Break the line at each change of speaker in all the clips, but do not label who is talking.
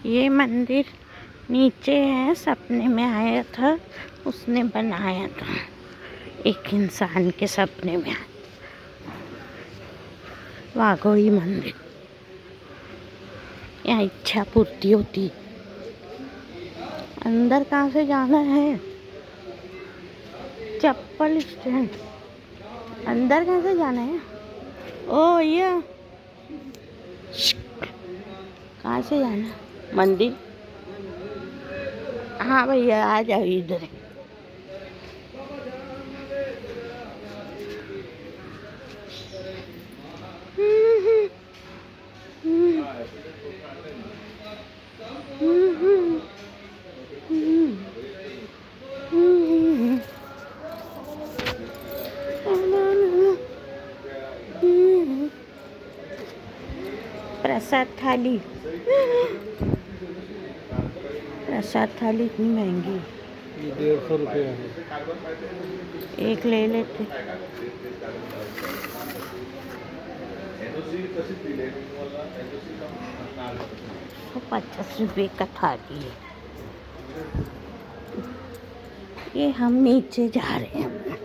ये मंदिर नीचे है, सपने में आया था, उसने बनाया था, एक इंसान के सपने में। वाघोई मंदिर, यहाँ इच्छा पूर्ति होती। अंदर कहाँ से जाना है? चप्पल स्टैंड, अंदर कहाँ से जाना है? ओ ये कहाँ से जाना है? मंदिर। हाँ भैया आ जाओ इधर। प्रसाद थाली, प्रसाद थाली इतनी महंगी,
150 रुपये है।
एक ले लेते। तो 50 रुपये का थाली है। ये हम नीचे जा रहे हैं।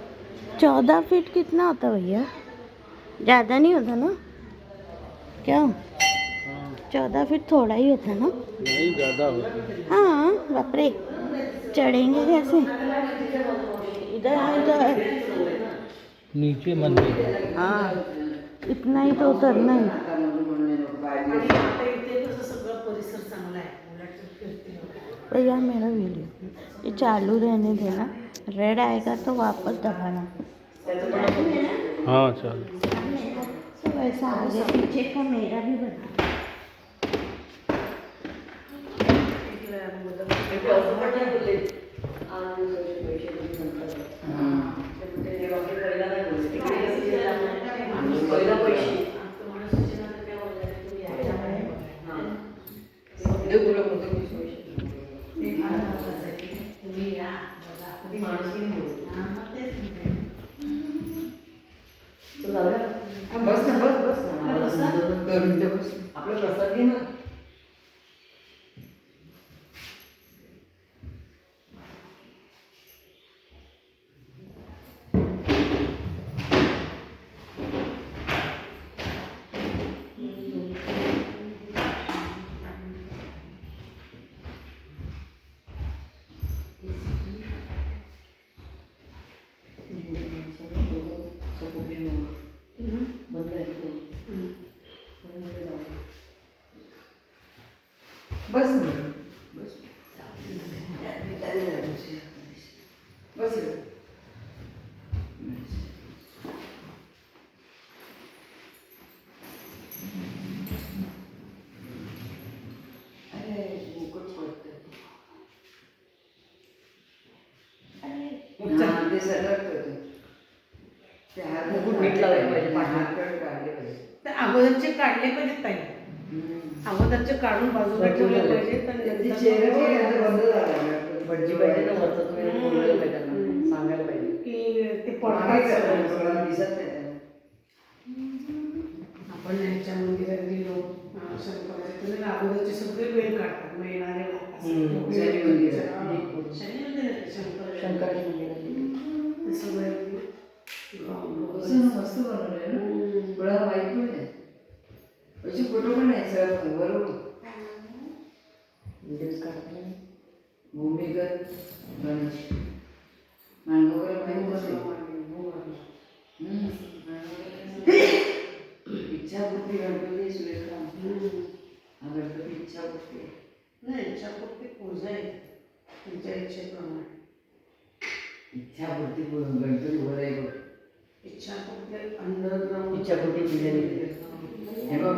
14 फीट कितना होता भैया? ज़्यादा नहीं होता ना? क्यों? 14 फीट थोड़ा ही होता ना?
नहीं, ज़्यादा होता है।
हाँ बाप रे, चढ़ेंगे कैसे? इधर
नीचे मंदिर है।
हाँ, इतना ही तो उतरना है। भैया मेरा वीडियो ये चालू रहने देना, रेड आएगा तो वापस दबाना।
हाँ चल।
तो वैसा आगे पीछे का मेरा भी बना।
बस ना बस आपला प्रसाद घे ना. बस बस बस अरे मुकुट पडतं अरे ते सलग होतं ते हात मुकुट नीट लावायला पाहिजे हात काढले पाहिजे
तर अगोदरचे काढले पाहिजेत ताई अगोदरचे काढून बाजूला ठेवले पाहिजेत
ती चेहरा बंद झाला भटजी पाहिजे ना वरचं तुम्ही बोललं पाहिजे त्यांना सांगायला पाहिजे
की ते
पडतात दिसत नाही
आपण ह्याच्या मंदिरात गेलो शंकराच्या अगोदरचे सगळे वेळ काढतात मग येणारे
शनी मंदिर
शनी मंदिर
शंकराच्या मंदिरात
सगळे
मस्त बनवलंय ना कोणाला माहित पण नाही अशी फोटो पण नाही सगळं बरोबर व्हिडिओज काढतात भूमिगत गणेश मांडवकर इच्छापूर्ती गणपती सुरेखा हा गणपती इच्छापूर्ती
नाही इच्छापूर्ती पूजा आहे तुमच्या इच्छेप्रमाणे
इच्छापूर्ती गणपती वर आहे बघ
इच्छापूर्ती अंडरग्राऊंड
इच्छापूर्ती पूजा हे बघ